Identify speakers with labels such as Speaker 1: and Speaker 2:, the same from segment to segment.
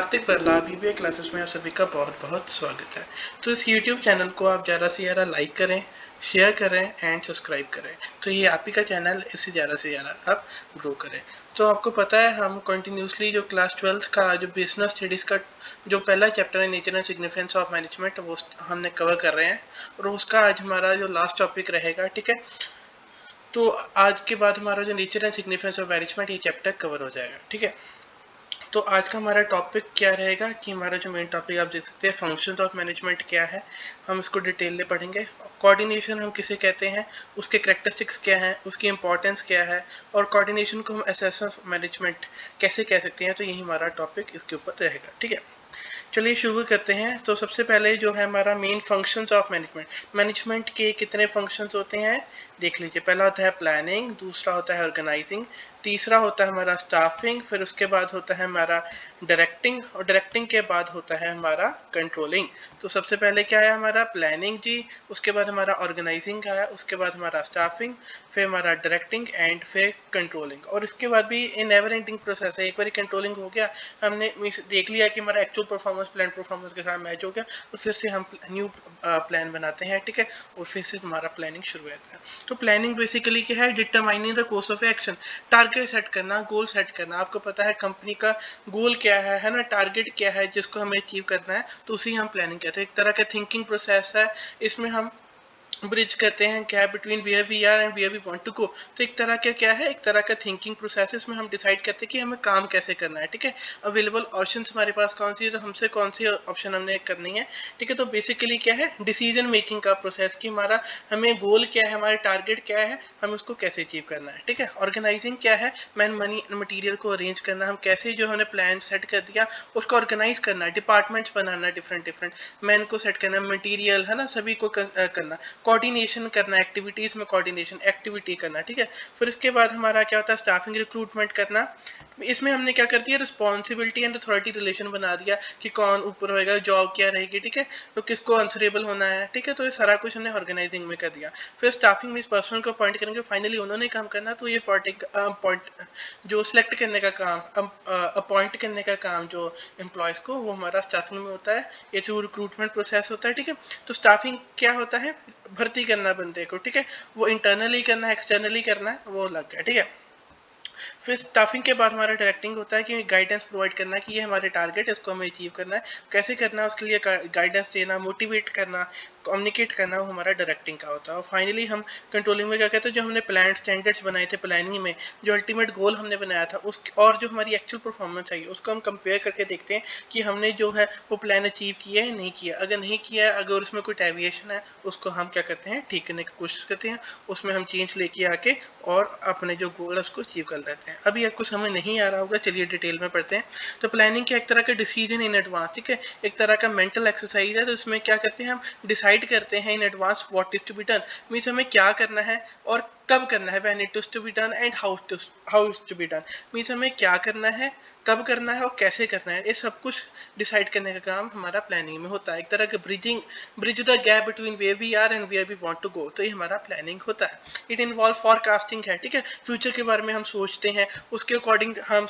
Speaker 1: Kartik Prahlad BBA classes में आप सभी का बहुत बहुत स्वागत है। तो इस यूट्यूब चैनल को आप ज़्यादा से ज़्यादा लाइक करें, शेयर करें एंड सब्सक्राइब करें। तो ये आप ही का चैनल, इससे ज़्यादा से ज़्यादा आप ग्रो करें। तो आपको पता है हम कंटिन्यूसली जो क्लास 12th का जो बिजनेस स्टडीज़ का जो पहला चैप्टर है nature and significance of management, वो हमने कवर कर रहे हैं और उसका आज हमारा जो लास्ट टॉपिक रहेगा। ठीक है, तो आज के बाद हमारा जो nature and significance of management ये चैप्टर कवर हो जाएगा। ठीक है, तो आज का हमारा टॉपिक क्या रहेगा कि हमारा जो मेन टॉपिक आप देख सकते हैं फंक्शंस ऑफ मैनेजमेंट क्या है, हम इसको डिटेल में पढ़ेंगे। कोऑर्डिनेशन हम किसे कहते हैं, उसके करेक्टरिस्टिक्स क्या हैं, उसकी इंपॉर्टेंस क्या है और कोऑर्डिनेशन को हम एसेस ऑफ मैनेजमेंट कैसे कह सकते हैं। तो यही हमारा टॉपिक इसके ऊपर रहेगा। ठीक है, चलिए शुरू करते हैं। तो सबसे पहले जो है हमारा main functions of management, management के कितने फंक्शंस होते हैं देख लीजिए। पहला होता है प्लानिंग, दूसरा होता है ऑर्गेनाइजिंग, तीसरा होता है हमारा स्टाफिंग, फिर उसके बाद होता है हमारा डायरेक्टिंग और डायरेक्टिंग के बाद होता है हमारा कंट्रोलिंग। तो सबसे पहले क्या है हमारा प्लानिंग जी, उसके बाद हमारा ऑर्गेनाइजिंग आया, उसके बाद हमारा स्टाफिंग, फिर हमारा डायरेक्टिंग एंड फिर कंट्रोलिंग। और इसके बाद भी ये नेवर एंडिंग प्रोसेस है। एक बार कंट्रोलिंग हो गया, हमने देख लिया कि हमारा एक्चुअल परफॉर्मेंस प्लान परफॉर्मेंस के साथ मैच हो गया, और फिर से हम न्यू प्लान बनाते हैं। ठीक है, और फिर से हमारा प्लानिंग शुरू होता है। तो प्लानिंग बेसिकली क्या है, determining the course of action, target set करना, गोल सेट करना। आपको पता है कंपनी का गोल क्या है ना, टारगेट क्या है जिसको हमें अचीव करना है, तो उसी हम प्लानिंग कहते हैं। एक तरह का थिंकिंग प्रोसेस है, इसमें हम ब्रिज करते हैं क्या between where we are and where we want to go. तो एक तरह का क्या है, एक तरह का थिंकिंग प्रोसेस है, इसमें हम डिसाइड करते हैं कि हमें काम कैसे करना है। ठीक है, अवेलेबल ऑप्शंस हमारे पास कौन सी है, तो हमसे कौन सी ऑप्शन हमने करनी है। ठीक है, तो बेसिकली क्या है, डिसीजन मेकिंग का प्रोसेस कि हमारा हमें गोल क्या है, हमारे टारगेट क्या है, हम उसको कैसे अचीव करना है। ठीक है, ऑर्गेनाइजिंग क्या है, मैन मनी मटीरियल को अरेंज करना, हम कैसे जो हमने प्लान सेट कर दिया उसको ऑर्गेनाइज करना, डिपार्टमेंट्स बनाना, डिफरेंट डिफरेंट मैन को सेट करना, मटीरियल है ना सभी को करना, कोऑर्डिनेशन करना, एक्टिविटीज में कोऑर्डिनेशन एक्टिविटी करना। ठीक है, फिर इसके बाद हमारा क्या होता है, स्टाफिंग रिक्रूटमेंट करना। इसमें हमने क्या कर दिया, रिस्पॉन्सिबिलिटी एंड अथॉरिटी रिलेशन बना दिया कि कौन ऊपर होएगा, जॉब क्या रहेगी। ठीक है, तो किसको आंसरेबल होना है। ठीक है, तो ये सारा कुछ हमने ऑर्गेनाइजिंग में कर दिया। फिर स्टाफिंग में इस पर्सन को अपॉइंट करेंगे, फाइनली उन्होंने काम करना, तो ये पॉइंट जो सिलेक्ट करने का काम, अपॉइंट करने का काम जो एम्प्लॉयज को, वो हमारा स्टाफिंग में होता है। ये जो रिक्रूटमेंट प्रोसेस होता है। ठीक है, तो स्टाफिंग क्या होता है, भर्ती करना बंदे को। ठीक है, वो इंटरनली करना है, एक्सटर्नली करना है, वो अलग है। ठीक है, फिर स्टाफिंग के बाद हमारा डायरेक्टिंग होता है कि गाइडेंस प्रोवाइड करना है कि ये हमारे टारगेट है, इसको हमें अचीव करना है, कैसे करना है, उसके लिए गाइडेंस देना, मोटिवेट करना, कम्युनिकेट करना, वो हमारा डायरेक्टिंग का होता है। और फाइनली हम कंट्रोलिंग में क्या कहते हैं, जो हमने प्लान स्टैंडर्ड्स बनाए थे प्लानिंग में, जो अल्टीमेट गोल हमने बनाया था उस और जो हमारी एक्चुअल परफॉर्मेंस आई उसको हम कंपेयर करके देखते हैं कि हमने जो है वो प्लान अचीव किया है नहीं किया। अगर नहीं किया है, अगर उसमें कोई डेविएशन है, उसको हम क्या करते हैं, ठीक करने की कोशिश करते हैं, उसमें हम चेंज लेके आके और अपने जो गोल है उसको अचीव कर लेते हैं। अभी आपको समझ नहीं आ रहा होगा, चलिए डिटेल में पढ़ते हैं। तो प्लानिंग क्या, एक तरह का डिसीजन इन एडवांस। ठीक है, एक तरह का मेंटल एक्सरसाइज है। तो इसमें क्या करते हैं, हम डिसाइड करते हैं in advance what is to be done, means हमें क्या करना है और कब करना है, when it is to be done and how is to be done, means हमें क्या करना है, कब करना है और कैसे करना है, ये सब कुछ डिसाइड करने का काम हमारा प्लानिंग में होता है। एक तरह का bridge the gap between where we are and where we want to go, तो ये हमारा प्लानिंग होता है। इट इन्वॉल्व फॉरकास्टिंग है। ठीक है, फ्यूचर के बारे में हम सोचते हैं, उसके अकॉर्डिंग हम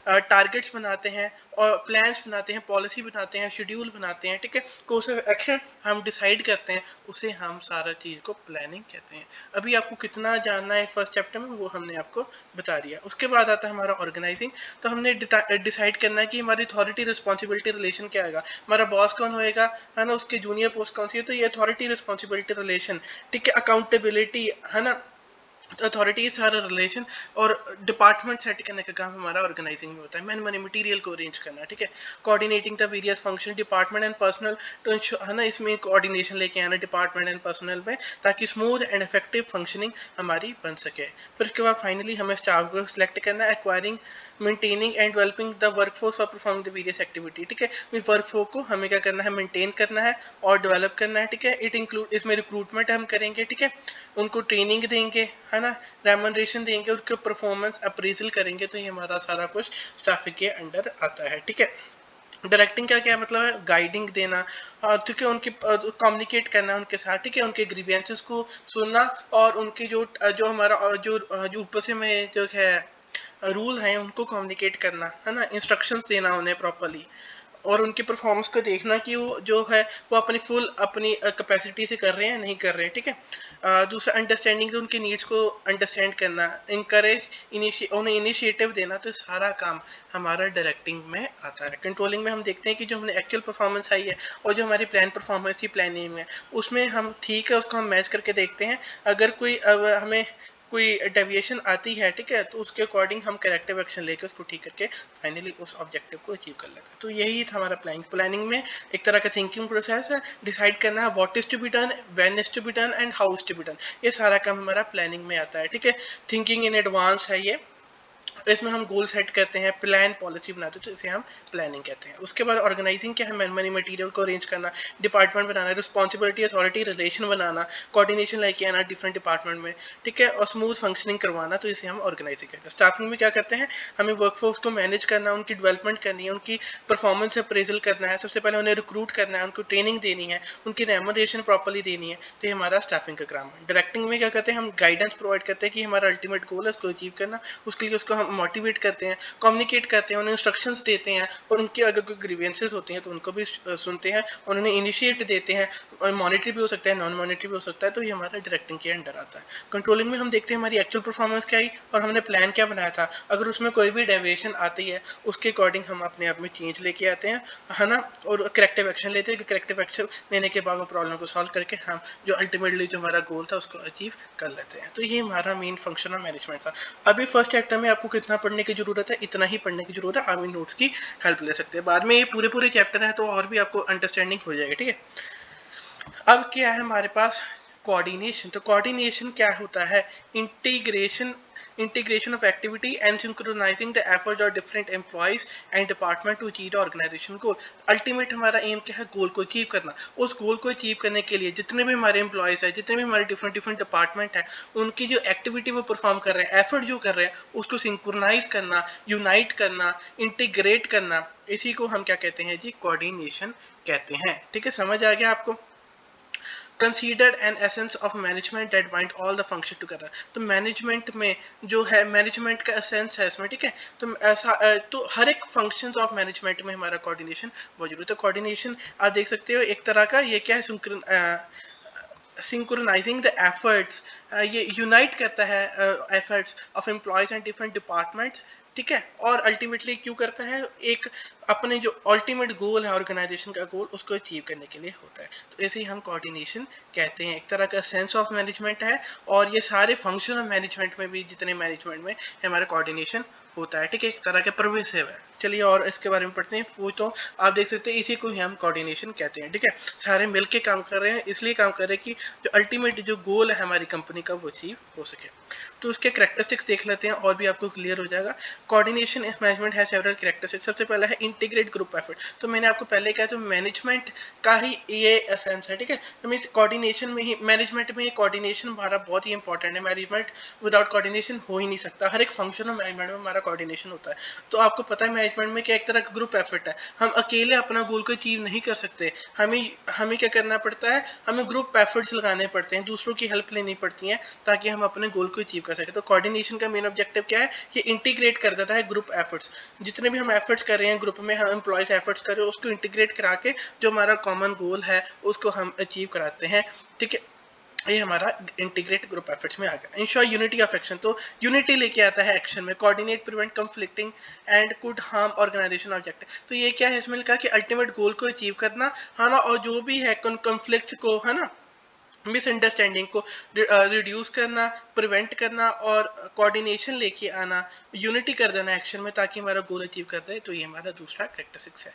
Speaker 1: टारगेट्स बनाते हैं और प्लान्स बनाते हैं, पॉलिसी बनाते हैं, शेड्यूल बनाते हैं। ठीक है, कोर्स ऑफ एक्शन हम डिसाइड करते हैं, उसे हम सारा चीज को प्लानिंग कहते हैं। अभी आपको कितना जानना है फर्स्ट चैप्टर में, वो हमने आपको बता दिया। उसके बाद आता है हमारा ऑर्गेनाइजिंग। तो हमने डिसाइड करना है कि हमारी अथॉरिटी रिस्पॉन्सिबिलिटी रिलेशन क्या आएगा, हमारा बॉस कौन होएगा, है ना, उसके जूनियर पोस्ट कौन सी है, तो ये अथॉरिटी रिस्पॉन्सिबिलिटी रिलेशन। ठीक है, अकाउंटेबिलिटी है ना, अथॉरिटी सारा रिलेशन और डिपार्टमेंट सेट करने का काम हमारा ऑर्गेनाइजिंग में होता है। मैन मनी मटीरियल को अरेंज करना। ठीक है, coordinating the various function department and personal तो है ना, इसमें कोऑर्डिनेशन लेके आना डिपार्टमेंट एंड पर्सनल में, ताकि स्मूथ एंड इफेक्टिव फंक्शनिंग हमारी बन सके। फिर उसके बाद फाइनली हमें स्टाफ को सिलेक्ट करना है, acquiring, maintaining and developing the workforce for performing the various activity. ठीक है, वर्कफोर्स को हमें क्या करना है, मेंटेन करना है और डेवलप करना है। ठीक है, इट इंक्लूड, इसमें रिक्रूटमेंट हम करेंगे। ठीक है, उनको ट्रेनिंग देंगे, है ना, रेमनरेशन देंगे, उनके परफॉर्मेंस अप्रेजल करेंगे। तो ये हमारा सारा कुछ स्टाफिंग के अंडर आता है। ठीक है, डायरेक्टिंग का क्या मतलब है, गाइडिंग देना, ठीक है, उनकी कम्युनिकेट करना उनके साथ। ठीक है, उनके ग्रीवेंसेस को सुनना और उनकी जो हमारा जो ऊपर से में जो है रूल हैं उनको कम्युनिकेट करना, है ना, इंस्ट्रक्शंस देना उन्हें प्रॉपर्ली। और उनकी परफॉर्मेंस को देखना कि वो जो है वो अपनी कैपेसिटी से कर रहे हैं नहीं कर रहे हैं, ठीक है। दूसरा अंडरस्टैंडिंग, उनके नीड्स को अंडरस्टैंड करना, इंकरेज, उन्हें इनिशिएटिव देना, तो सारा काम हमारा डायरेक्टिंग में आता है। कंट्रोलिंग में हम देखते हैं कि जो हमने एक्चुअल परफॉर्मेंस आई है और जो हमारी प्लान परफॉर्मेंस की प्लानिंग में, उसमें हम ठीक है उसको हम मैच करके देखते हैं। अगर कोई हमें कोई डेविएशन आती है, ठीक है, तो उसके अकॉर्डिंग हम करेक्टिव एक्शन लेकर उसको ठीक करके फाइनली उस ऑब्जेक्टिव को अचीव कर लेते हैं। तो यही था हमारा प्लानिंग में एक तरह का थिंकिंग प्रोसेस है, डिसाइड करना है what is to be done, when is to be done and how is to be done. ये सारा काम हमारा प्लानिंग में आता है, ठीक है। थिंकिंग इन एडवांस है ये। इसमें हम गोल सेट करते हैं, प्लान पॉलिसी बनाते हैं, तो इसे हम प्लानिंग कहते हैं। उसके बाद ऑर्गेनाइजिंग क्या है, मनी मटेरियल को अरेंज करना, डिपार्टमेंट बनाना, रिस्पॉन्सिबिलिटी अथॉरिटी रिलेशन बनाना, कोऑर्डिनेशन लेके आना डिफरेंट डिपार्टमेंट में, ठीक है, और स्मूथ फंक्शनिंग करवाना, तो इसे हम ऑर्गेनाइजिंग कहते हैं। स्टाफिंग में क्या करते हैं, हमें वर्कफोर्स को मैनेज करना, उनकी डेवलपमेंट करनी है, उनकी परफॉर्मेंस अप्रेजल करना है, सबसे पहले उन्हें रिक्रूट करना है, उनको ट्रेनिंग देनी है, उनकी रेमोनेशन प्रॉपर्ली देनी है, तो ये हमारा स्टाफिंग का काम है। डायरेक्टिंग में क्या करते हैं, हम गाइडेंस प्रोवाइड करते हैं कि हमारा अल्टीमेट गोल है उसको अचीव करना, उसके लिए उसको हम मोटिवेट करते हैं, कम्युनिकेट करते हैं, उन्हें इंस्ट्रक्शंस देते हैं, और उनके अगर कोई ग्रीवेंसेस होते हैं तो उनको भी सुनते हैं और उन्हें इनिशिएट देते हैं। और मॉनिटरी भी हो सकता है, नॉन मॉनिटरी भी हो सकता है, तो ये हमारा डायरेक्टिंग के अंडर आता है। कंट्रोलिंग में हम देखते हैं हमारी एक्चुअल परफॉर्मेंस क्या आई और हमने प्लान क्या बनाया था, अगर उसमें कोई भी डेविएशन आती है उसके अकॉर्डिंग हम अपने आप में चेंज लेके आते हैं, है ना, और करेक्टिव एक्शन लेते हैं। करेक्टिव एक्शन लेने के बाद वो प्रॉब्लम को सॉल्व करके हम जो अल्टीमेटली जो हमारा गोल था उसको अचीव कर लेते हैं। तो ये हमारा मेन फंक्शन ऑफ मैनेजमेंट था। अभी फर्स्ट चैप्टर में आपको कितना पढ़ने की जरूरत है, इतना ही पढ़ने की जरूरत है। आप इन नोट्स की हेल्प ले सकते हैं, बाद में ये पूरे चैप्टर है तो और भी आपको अंडरस्टैंडिंग हो जाएगी, ठीक है। अब क्या है हमारे पास, कोऑर्डिनेशन। तो कोऑर्डिनेशन क्या होता है, integration of activity and synchronising the effort of different employees and department to achieve the organisation goal. Ultimate हमारा एम क्या है, गोल को अचीव करना। उस गोल को अचीव करने के लिए जितने भी हमारे एम्प्लॉयज है, जितने भी हमारे डिफरेंट डिपार्टमेंट है, उनकी जो एक्टिविटी वो परफॉर्म कर रहे हैं, एफर्ट जो कर रहे हैं, उसको सिंक्रोनाइज करना, यूनाइट करना, इंटीग्रेट करना, इसी को हम क्या कहते हैं जी, कोऑर्डिनेशन कहते हैं, ठीक है। समझ आ गया आपको। Considered an essence of management that bind all the function together. तो मैनेजमेंट में जो है, मैनेजमेंट का एसेंस है इसमें, ठीक है। तो ऐसा तो हर एक फंक्शंस ऑफ मैनेजमेंट में हमारा कोऑर्डिनेशन मौजूद है। तो कोऑर्डिनेशन आप देख सकते हो एक तरह का ये क्या है, सिंक्रोनाइजिंग द एफर्ट्स, ये यूनाइट करता है efforts of employees and different departments, ठीक है। और अल्टीमेटली क्यों करता है, एक अपने जो अल्टीमेट गोल है ऑर्गेनाइजेशन का गोल, उसको अचीव करने के लिए होता है। तो ऐसे ही हम कोऑर्डिनेशन कहते हैं, एक तरह का सेंस ऑफ मैनेजमेंट है। और ये सारे फंक्शन ऑफ मैनेजमेंट में भी, जितने मैनेजमेंट में हमारा कोऑर्डिनेशन होता है, ठीक है, एक तरह के परवेसिव है। चलिए और इसके बारे में पढ़ते हैं। वो तो आप देख सकते हैं, इसी को ही हम कोऑर्डिनेशन कहते हैं, ठीक है। सारे मिलके काम कर रहे हैं, इसलिए काम कर रहे हैं कि जो अल्टीमेट जो गोल है हमारी कंपनी का वो अचीव हो सके। तो उसके कैरेक्टरिस्टिक्स देख लेते हैं और भी आपको क्लियर हो जाएगा। कोऑर्डिनेशन मैनेजमेंट है सेवरल कैरेक्टरिस्टिक्स। सबसे पहला है इंटीग्रेट ग्रुप एफर्ट। तो मैंने आपको पहले कहा, तो मैनेजमेंट का ही ये एसेंस है, ठीक है। तो मीन कोऑर्डिनेशन में ही, मैनेजमेंट में ये कोऑर्डिनेशन हमारा बहुत ही इंपॉर्टेंट है। मैनेजमेंट विदाउट कोऑर्डिनेशन हो ही नहीं सकता। हर एक फंक्शन ऑफ मैनेजमेंट में हमारा कोऑर्डिनेशन होता है। तो आपको पता है मैनेजमेंट में क्या एक तरह का ग्रुप एफर्ट है। हम अकेले अपना गोल को अचीव नहीं कर सकते, हमें क्या करना पड़ता है, हमें ग्रुप एफर्ट्स लगाने पड़ते हैं, दूसरों की हेल्प लेनी पड़ती है ताकि हम अपने गोल को अचीव कर सके। तो कोऑर्डिनेशन का मेन ऑब्जेक्टिव क्या है, ये इंटीग्रेट कर देता है ग्रुप एफर्ट्स। जितने भी हम एफर्ट्स कर रहे हैं ग्रुप में, हम एम्प्लॉयज एफर्ट्स कर रहे हैं, उसको इंटीग्रेट करा के जो हमारा कॉमन गोल है उसको हम अचीव कराते हैं, ठीक है। ये हमारा इंटीग्रेट ग्रुप एफर्ट्स में आ गया। Ensure unity of action. तो यूनिटी लेके आता है एक्शन में। Coordinate, prevent conflicting and could harm organisation objective. तो ये क्या है, इसमें लिखा कि अल्टीमेट गोल को अचीव करना, है ना, और जो भी है कंफ्लिक्ट्स को, है ना, मिसअंडरस्टैंडिंग को रिड्यूस करना, प्रिवेंट करना, और कोऑर्डिनेशन लेके आना, यूनिटी कर देना एक्शन में ताकि हमारा गोल अचीव कर दे। तो ये हमारा दूसरा कैरेक्टरिस्टिक्स है।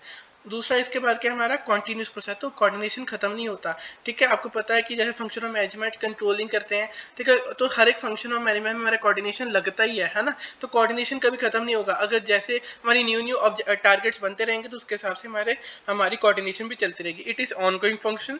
Speaker 1: दूसरा इसके बाद क्या हमारा कॉन्टिन्यूस प्रोसेस। तो कोऑर्डिनेशन खत्म नहीं होता, ठीक है। आपको पता है कि जैसे फंक्शन ऑफ मैनेजमेंट कंट्रोलिंग करते हैं, ठीक है, तो हर एक फंक्शन ऑफ मैनेजमेंट में हमारा कोऑर्डिनेशन लगता ही है ना। तो कोऑर्डिनेशन कभी खत्म नहीं होगा। अगर जैसे हमारी न्यू टारगेट्स बनते रहेंगे तो उसके हिसाब से हमारी कोऑर्डिनेशन भी चलती रहेगी। It is ongoing function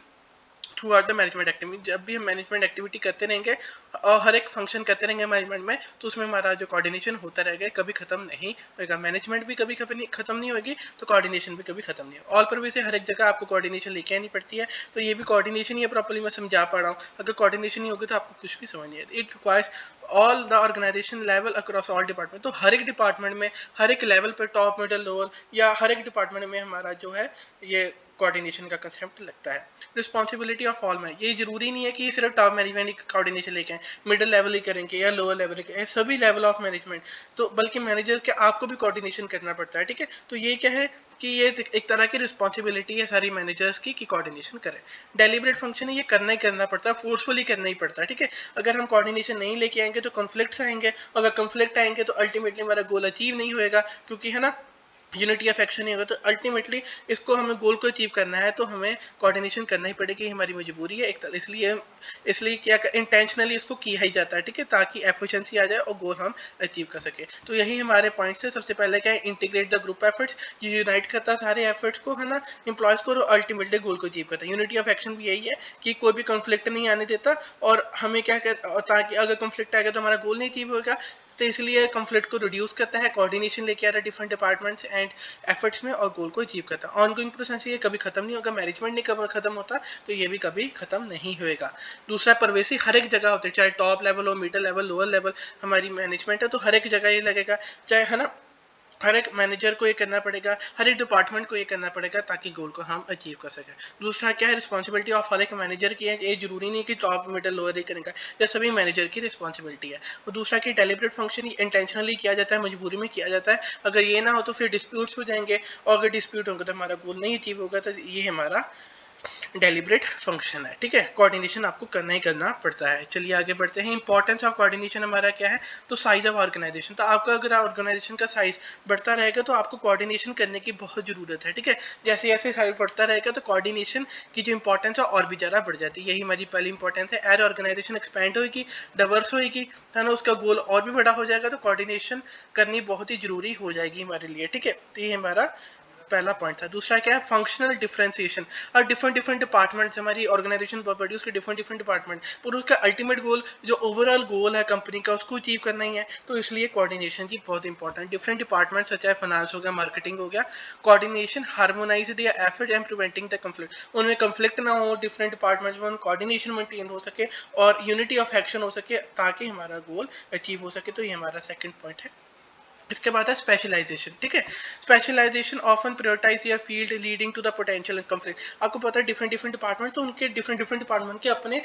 Speaker 1: through out the management activity. जब भी हम मैनेजमेंट एक्टिविटी करते रहेंगे और हर एक फंक्शन करते रहेंगे मैनेजमेंट में, तो उसमें हमारा जो कोऑर्डिनेशन होता रहेगा, कभी खत्म नहीं होगा। मैनेजमेंट भी कभी खत्म नहीं होगी, तो कोऑर्डिनेशन भी कभी खत्म नहीं होगा। ऑल पर वैसे हर एक जगह आपको कोऑर्डिनेशन लेके आनी पड़ती है। तो ये भी कोऑर्डिनेशन ही प्रॉपर्ली मैं समझा पा रहा हूँ। अगर कोऑर्डिनेशन नहीं होगी तो आपको कुछ भी समझ नहीं आएगा। It requires all the organisation level across all department. तो हर एक डिपार्टमेंट में, हर एक लेवल पर, टॉप, मिडिल, लोअर, या हर एक डिपार्टमेंट में हमारा जो है ये कोऑर्डिनेशन का कंसेप्ट लगता है। रिस्पॉन्सिबिलिटी ऑफ ऑल मैनेजर, ये जरूरी नहीं है कि सिर्फ टॉप मैनेजमेंट ही कोऑर्डिनेशन लेके आए, मिडिल लेवल ही करेंगे या लोअर लेवल के, सभी लेवल ऑफ मैनेजमेंट, तो बल्कि मैनेजर के आपको भी कोऑर्डिनेशन करना पड़ता है। ठीक है, तो ये क्या है कि ये एक तरह की रिस्पॉन्सिबिलिटी है सारी मैनेजर्स की कि कोऑर्डिनेशन करें। डेलिब्रेट फंक्शन है, ये करना ही करना पड़ता है, फोर्सफुली करना ही पड़ता है। ठीक है, अगर हम कोऑर्डिनेशन नहीं लेके आएंगे तो कॉन्फ्लिक्ट्स आएंगे, अगर कॉन्फ्लिक्ट आएंगे तो अल्टीमेटली हमारा गोल अचीव नहीं होएगा, क्योंकि है ना यूनिटी ऑफ एक्शन नहीं होगा। तो अल्टीमेटली इसको हमें गोल को अचीव करना है तो हमें कोऑर्डिनेशन करना ही पड़ेगी, हमारी मजबूरी है एक तरह। इसलिए इसलिए क्या इंटेंशनली इसको किया ही जाता है। ठीक है, ताकि एफिशिएंसी आ जाए और गोल हम अचीव कर सके। तो यही हमारे पॉइंट्स है। सबसे पहले क्या है, इंटीग्रेट द ग्रुप एफर्ट्स, ये यूनाइट करता है सारे एफर्ट्स को, है ना, एम्प्लॉयज को, अल्टीमेटली गोल को अचीव करता है। यूनिटी ऑफ एक्शन भी यही है कि कोई भी कॉन्फ्लिक्ट नहीं आने देता, और हमें क्या कहता, ताकि अगर कॉन्फ्लिक्ट आ गया तो हमारा गोल नहीं अचीव होगा, तो इसलिए कॉन्फ्लिक्ट को रिड्यूस करता है, कोऑर्डिनेशन लेके आ रहा है डिफरेंट डिपार्टमेंट्स एंड एफर्ट्स में, और गोल को अचीव करता है। ऑनगोइंग प्रोसेस ये कभी खत्म नहीं होगा, मैनेजमेंट नहीं कभी खत्म होता तो ये भी कभी खत्म नहीं होएगा। दूसरा, परवेसी हर एक जगह होती है, चाहे टॉप लेवल हो, मिडिल लेवल, लोअर लेवल, हमारी मैनेजमेंट है तो हर एक जगह ये लगेगा, चाहे, है ना, हर एक मैनेजर को ये करना पड़ेगा, हर एक डिपार्टमेंट को ये करना पड़ेगा ताकि गोल को हम अचीव कर सकें। दूसरा क्या है, रिस्पॉन्सिबिलिटी ऑफ हर एक मैनेजर की है, ये जरूरी नहीं कि टॉप, मिडिल, लोअर ही करेगा, ये सभी मैनेजर की रिस्पॉन्सिबिलिटी है। और दूसरा कि डेलिब्रेट फंक्शन इंटेंशनली किया जाता है, मजबूरी में किया जाता है, अगर ये ना हो तो फिर डिस्प्यूट्स हो जाएंगे, और अगर डिस्प्यूट होंगे तो हमारा गोल नहीं अचीव होगा। तो ये हमारा डेलिब्रेट फंक्शन है। ठीक है, कोऑर्डिनेशन आपको करना ही करना पड़ता है। चलिए आगे बढ़ते हैं। इंपॉर्टेंस ऑफ कोऑर्डिनेशन हमारा क्या है, तो साइज ऑफ ऑर्गेनाइजेशन। तो आपका अगर ऑर्गेनाइजेशन का साइज बढ़ता रहेगा तो आपको कोऑर्डिनेशन करने की बहुत जरूरत है। ठीक है, जैसे जैसे साइज बढ़ता रहेगा तो कोऑर्डिनेशन की जो इंपॉर्टेंस है और भी ज़्यादा बढ़ जाती है। यही हमारी पहली इंपॉर्टेंस है। एज ऑर्गेनाइजेशन एक्सपैंड होगी, डाइवर्स होगी, है ना, उसका गोल और भी बड़ा हो जाएगा, तो कोऑर्डिनेशन करनी बहुत ही जरूरी हो जाएगी हमारे लिए। ठीक है, तो ये हमारा पहला पॉइंट था। दूसरा क्या है, फंक्शनल डिफरेंशिएशन। और डिफरेंट डिफरेंट डिपार्टमेंट्स, हमारी ऑर्गेनाइजेशन प्रॉपर्टी, उसके डिफरेंट डिफरेंट डिपार्टमेंट, पर उसका अल्टीमेट गोल, जो ओवरऑल गोल है कंपनी का, उसको अचीव करना ही है। तो इसलिए कोऑर्डिनेशन की बहुत इंपॉर्टेंट, डिफरेंट डिपार्टमेंट्स, चाहे फाइनेंस हो गया, मार्केटिंग हो गया, coordination harmonise the effort and preventing the conflict, उनमें कंफ्लिक्ट ना हो, डिफरेंट डिपार्टमेंट्स में कोऑर्डिनेशन मेंटेन हो सके और यूनिटी ऑफ एक्शन हो सके, ताकि हमारा गोल अचीव हो सके। तो ये हमारा सेकंड पॉइंट है। इसके बाद है स्पेशलाइजेशन। ठीक है, स्पेशलाइजेशन ऑफन प्रायोरिटाइज या field leading to the potential conflict. आपको पता है डिफरेंट डिफरेंट डिपार्टमेंट, तो उनके डिफरेंट डिफरेंट डिपार्टमेंट के अपने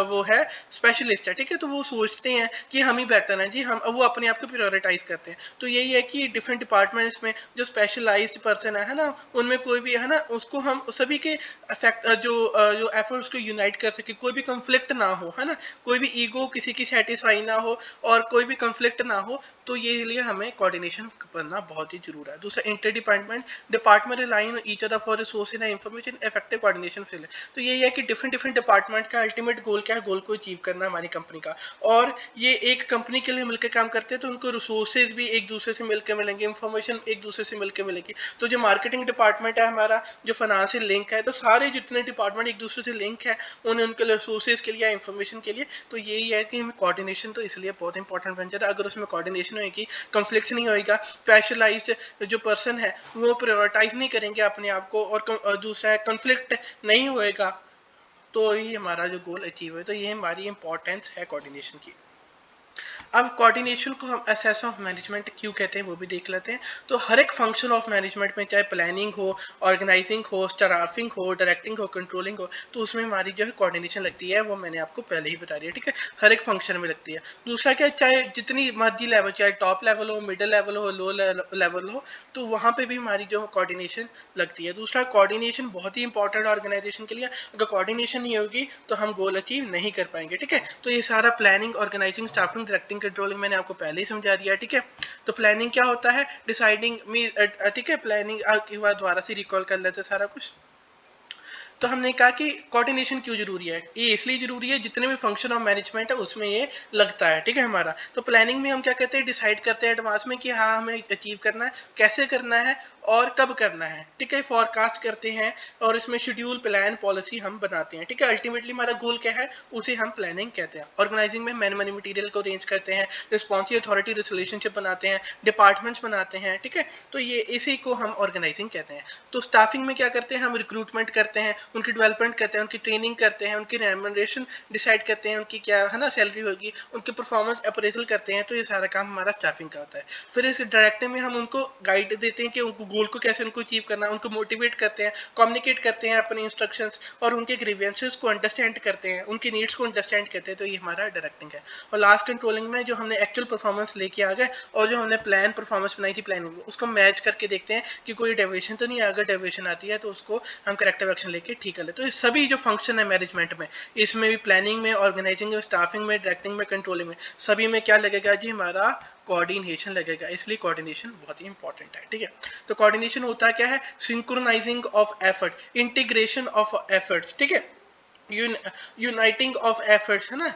Speaker 1: वो है स्पेशलिस्ट है। ठीक है, तो वो सोचते हैं कि हम ही बेहतर हैं जी, हम, वो अपने आप को प्रायोरिटाइज करते हैं। तो यही है कि डिफरेंट डिपार्टमेंट्स में जो स्पेशलाइज्ड पर्सन है ना, उनमें कोई भी, है ना, उसको हम सभी के अफेक्ट जो एफर्ट्स को यूनाइट कर सके, कोई भी कंफ्लिक्ट ना हो, है ना, कोई भी ईगो किसी की सेटिस्फाई ना हो और कोई भी कंफ्लिक्ट ना हो, तो ये लिए हमें कोऑर्डिनेशन करना बहुत ही जरूरी है। दूसरा, inter department rely on each other for resource and information, effective coordination feel. तो यही है कि डिफरेंट डिफरेंट डिपार्टमेंट का अल्टीमेट गोल क्या है, गोल को अचीव करना हमारी कंपनी का, और ये एक कंपनी के लिए मिलकर काम करते हैं, तो उनको रिसोर्सेज भी एक दूसरे से मिलकर मिलेंगे, इंफॉर्मेशन एक दूसरे से मिलकर मिलेगी। तो जो मार्केटिंग डिपार्टमेंट है हमारा, जो फाइनेंशियल लिंक है, तो सारे जितने डिपार्टमेंट एक दूसरे से लिंक है, उन्हें उनके रिसोर्सेज के लिए, इंफॉर्मेशन के लिए। तो यही है कि कोऑर्डिनेशन तो इसलिए बहुत इंपॉर्टेंट बन जाता है। अगर उसमें कोऑर्डिनेशन होगी, कॉन्फ्लिक्ट नहीं होएगा, स्पेशलाइज्ड जो पर्सन है वो प्रायोरिटाइज नहीं करेंगे अपने आप को, और दूसरा है कॉन्फ्लिक्ट नहीं होएगा, तो ही हमारा जो गोल अचीव है। तो ये हमारी इंपॉर्टेंस है कोऑर्डिनेशन की। अब कोऑर्डिनेशन को हम एसेस ऑफ मैनेजमेंट क्यों कहते हैं वो भी देख लेते हैं। तो हर एक फंक्शन ऑफ मैनेजमेंट में, चाहे प्लानिंग हो, ऑर्गेनाइजिंग हो, स्टाफिंग हो, डायरेक्टिंग हो, कंट्रोलिंग हो, तो उसमें हमारी जो है कोऑर्डिनेशन लगती है, वो मैंने आपको पहले ही बता दिया। ठीक है, हर एक फंक्शन में लगती है। दूसरा क्या, चाहे जितनी मर्जी लेवल, चाहे टॉप लेवल हो, मिडिल लेवल हो, लो लेवल हो, तो वहाँ पे भी हमारी जो कोऑर्डिनेशन लगती है। दूसरा, कोऑर्डिनेशन बहुत ही इंपॉर्टेंट ऑर्गेनाइजेशन के लिए, अगर कोऑर्डिनेशन नहीं होगी तो हम गोल अचीव नहीं कर पाएंगे। ठीक है, तो ये सारा planning, organising, staffing, directing, controlling मैंने आपको पहले ही समझा दिया। ठीक है, तो प्लानिंग क्या होता है, डिसाइडिंग मी, ठीक है, प्लानिंग के बाद दोबारा से रिकॉल कर लेते सारा कुछ। तो हमने कहा कि कोऑर्डिनेशन क्यों जरूरी है, ये इसलिए जरूरी है जितने भी फंक्शन ऑफ मैनेजमेंट है उसमें ये लगता है। ठीक है, हमारा तो प्लानिंग में हम क्या कहते हैं, डिसाइड करते हैं एडवांस में कि हाँ हमें अचीव करना है, कैसे करना है और कब करना है। ठीक है, फॉरकास्ट करते हैं और इसमें शेड्यूल, प्लान, पॉलिसी हम बनाते हैं। ठीक है, अल्टीमेटली हमारा गोल क्या है, उसे हम प्लानिंग कहते हैं। ऑर्गेनाइजिंग में मैन मनी मटीरियल को अरेंज करते हैं, रिस्पॉन्सिव अथॉरिटी रिलेशनशिप बनाते हैं, डिपार्टमेंट्स बनाते हैं। ठीक है, तो ये इसी को हम ऑर्गेनाइजिंग कहते हैं। तो स्टाफिंग में क्या करते हैं, हम रिक्रूटमेंट करते हैं, उनकी डेवलपमेंट करते हैं, उनकी ट्रेनिंग करते हैं, उनकी रेम्यूनरेशन डिसाइड करते हैं, उनकी क्या है ना सैलरी होगी, उनकी परफॉर्मेंस अप्रेजल करते हैं। तो ये सारा काम हमारा स्टाफिंग का होता है। फिर इस डायरेक्टिव में हम उनको गाइड देते हैं कि उनको गोल को कैसे उनको अचीव करना है, उनको मोटिवेट करते हैं, कम्युनिकेट करते हैं अपने इंस्ट्रक्शंस, और उनके ग्रीवेंसेस को अंडरस्टैंड करते हैं, उनकी नीड्स को अंडरस्टैंड करते हैं। तो ये हमारा डायरेक्टिंग है। और लास्ट कंट्रोलिंग में जो हमने एक्चुअल परफॉर्मेंस लेके आ गए और जो हमने प्लान परफॉर्मेंस बनाई थी प्लानिंग, उसको मैच करके देखते हैं कि कोई डेविएशन तो नहीं है। अगर डेविएशन आती है तो उसको हम करेक्टिव एक्शन लेके ठीक कर ले। तो ये सभी जो फंक्शन है मैनेजमेंट में, इसमें भी प्लानिंग में, ऑर्गेनाइजिंग में, स्टाफिंग में, डायरेक्टिंग में, कंट्रोलिंग में, सभी में क्या लगेगा जी, हमारा कोऑर्डिनेशन लगेगा। इसलिए कोऑर्डिनेशन बहुत ही इंपॉर्टेंट है। ठीक है, तो कोऑर्डिनेशन होता क्या है, synchronising of effort, integration of efforts, ठीक है, यूनाइटिंग ऑफ एफर्ट्स है ना।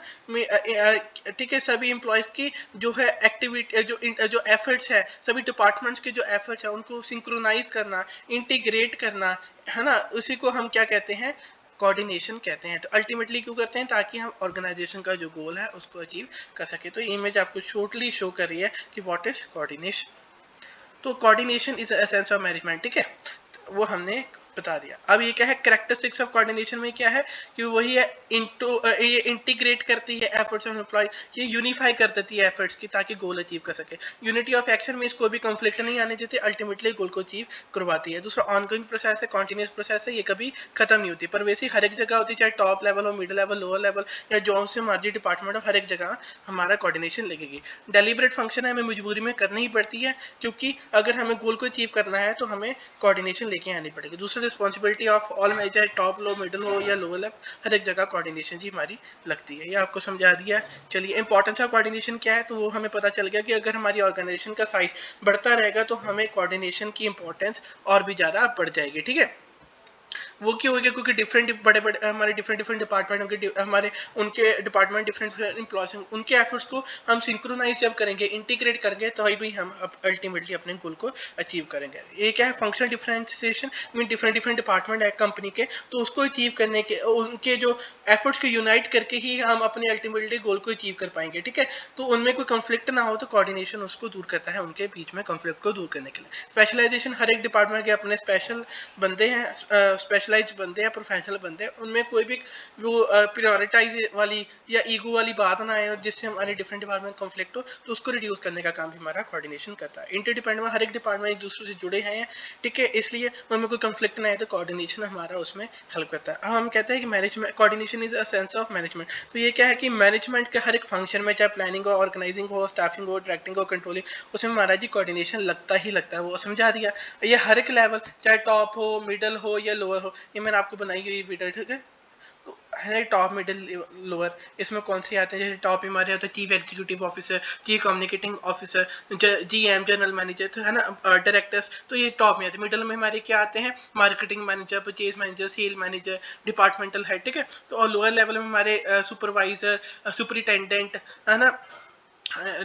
Speaker 1: ठीक है, सभी एम्प्लॉयज की जो है एक्टिविटी, जो एफर्ट्स है, सभी डिपार्टमेंट्स के जो एफर्ट्स है उनको सिंक्रोनाइज करना, इंटीग्रेट करना, है ना, उसी को हम क्या कहते हैं, कोऑर्डिनेशन कहते हैं। तो अल्टीमेटली क्यों करते हैं, ताकि हम ऑर्गेनाइजेशन का जो गोल है उसको अचीव कर सके। तो ये इमेज आपको शॉर्टली शो कर रही है कि व्हाट इज कोऑर्डिनेशन। तो coordination is essence of management, ठीक है, वो हमने बता दिया। अब ये क्या है, कैरेक्टरिस्टिक्स ऑफ कोऑर्डिनेशन में क्या है कि वही है, ये इंटीग्रेट करती है एफर्ट्स ऑफ एम्प्लॉय, ये यूनिफाई कर देती है एफर्ट्स की ताकि गोल अचीव कर सके। यूनिटी ऑफ एक्शन में इसको भी कॉन्फ्लिक्ट नहीं आने देते, अल्टीमेटली गोल को अचीव करवाती है। दूसरा ऑनगोइंग प्रोसेस है, कॉन्टिन्यूस प्रोसेस है, ये कभी खत्म नहीं होती, पर वैसे हर एक जगह होती है, चाहे टॉप लेवल हो, मिडिल लेवल, लोअर लेवल, या जो से मर्जी डिपार्टमेंट हो, हर एक जगह हमारा कोऑर्डिनेशन लगेगी। डेलिबरेट फंक्शन है, हमें मजबूरी में करनी ही पड़ती है, क्योंकि अगर हमें गोल को अचीव करना है तो हमें कोऑर्डिनेशन लेके आनी पड़ेगी। दूसरा responsibility of all manager, top low, middle हो या लोअर लेवल, हर एक जगह कोऑर्डिनेशन जी हमारी लगती है। ये आपको समझा दिया। चलिए, इंपॉर्टेंस ऑफ कोऑर्डिनेशन क्या है, तो वो हमें पता चल गया कि अगर हमारी ऑर्गेनाइजेशन का साइज बढ़ता रहेगा तो हमें कोऑर्डिनेशन की इंपॉर्टेंस और भी ज़्यादा बढ़ जाएगी। ठीक है, वो क्यों हो गया, क्योंकि डिफरेंट बड़े बड़े हमारे डिफरेंट डिपार्टमेंट होंगे, हमारे उनके डिपार्टमेंट डिफरेंट एम्प्लॉयज, उनके एफर्ट्स को हम सिंक्रोनाइज जब करेंगे, इंटीग्रेट करेंगे, तो भी हम अल्टीमेटली अपने गोल को अचीव करेंगे। ये क्या है, functional differentiation mean different different department है कंपनी के, तो उसको अचीव करने के उनके जो एफर्ट्स को यूनाइट करके ही हम अपने अल्टीमेटली गोल को अचीव कर पाएंगे। ठीक है, तो उनमें कोई कंफ्लिक्ट ना हो, तो कोऑर्डिनेशन उसको दूर करता है, उनके बीच में कंफ्लिक्ट को दूर करने के लिए। स्पेशलाइजेशन, हर एक डिपार्टमेंट के अपने स्पेशल बंदे हैं, स्पेशलाइज्ड बंदे हैं, प्रोफेशनल बंदे हैं, उनमें कोई भी वो प्रायोरिटाइज वाली या ईगो वाली बात ना आए जिससे हमारे डिफरेंट डिपार्टमेंट कॉन्फ्लिक्ट हो, तो उसको रिड्यूस करने का काम भी हमारा कोऑर्डिनेशन करता है। इंटरडिपेंडेंट, हर एक डिपार्टमेंट एक दूसरे से जुड़े हैं, ठीक है, इसलिए उनमें कोई कॉन्फ्लिक्ट ना आए, तो कोऑर्डिनेशन हमारा उसमें हेल्प करता है। अब हम कहते हैं कि management, coordination is a sense of management. तो ये क्या है कि मैनेजमेंट के हर एक फंक्शन में, चाहे प्लानिंग हो, ऑर्गेनाइजिंग हो, स्टाफिंग हो, डायरेक्टिंग हो, कंट्रोलिंग, उसमें हमारा जी कोऑर्डिनेशन लगता ही लगता है। वो समझा दिया। ये हर एक लेवल, चाहे टॉप हो, मिडल हो या लोअर हो, ये मैंने आपको बनाई हुई वीडियो, ठीक है, तो है टॉप, मिडिल, लोअर, इसमें कौन से आते हैं, जैसे टॉप हमारे होते हैं chief executive officer, chief communicating officer, GM, general manager, तो है ना, डायरेक्टर्स, तो ये टॉप में आते हैं। मिडिल में हमारे क्या आते हैं, marketing manager, purchase manager, sale manager, departmental head, ठीक है, तो और लोअर लेवल में हमारे सुपरवाइजर, सुपरिटेंडेंट, है ना,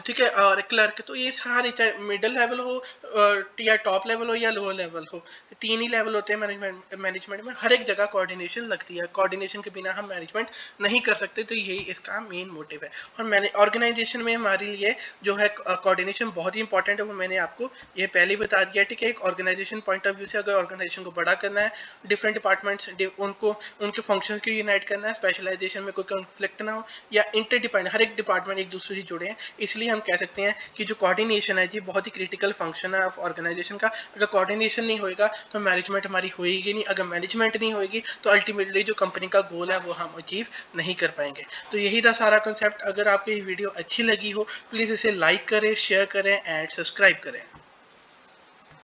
Speaker 1: ठीक है, और क्लर्क। तो ये सारे, चाहे मिडिल लेवल हो या टॉप लेवल हो या लोअर लेवल हो, तीन ही लेवल होते हैं मैनेजमेंट में, हर एक जगह कोऑर्डिनेशन लगती है। कोऑर्डिनेशन के बिना हम मैनेजमेंट नहीं कर सकते, तो यही इसका मेन मोटिव है। और मैंने ऑर्गेनाइजेशन में हमारे लिए जो है कोऑर्डिनेशन बहुत ही इंपॉर्टेंट है, वो मैंने आपको ये पहले ही बता दिया। ठीक है, एक ऑर्गेनाइजेशन पॉइंट ऑफ व्यू से अगर ऑर्गेनाइजेशन को बड़ा करना है, डिफरेंट डिपार्टमेंट्स उनको उनके फंक्शंस को यूनाइट करना है, स्पेशलाइजेशन में कोई कॉन्फ्लिक्ट ना हो, या इंटरडिपेंडेंट, हर एक डिपार्टमेंट एक दूसरे से जुड़े हैं, इसलिए हम कह सकते हैं कि जो कोऑर्डिनेशन है जी बहुत ही क्रिटिकल फंक्शन है ऑफ ऑर्गेनाइजेशन का। अगर कोऑर्डिनेशन नहीं होएगा तो मैनेजमेंट हमारी होएगी नहीं, अगर मैनेजमेंट नहीं होएगी तो अल्टीमेटली जो कंपनी का गोल है वो हम अचीव नहीं कर पाएंगे। तो यही था सारा कंसेप्ट। अगर आपको ये वीडियो अच्छी लगी हो, प्लीज़ इसे लाइक करें, शेयर करें एंड सब्सक्राइब करें।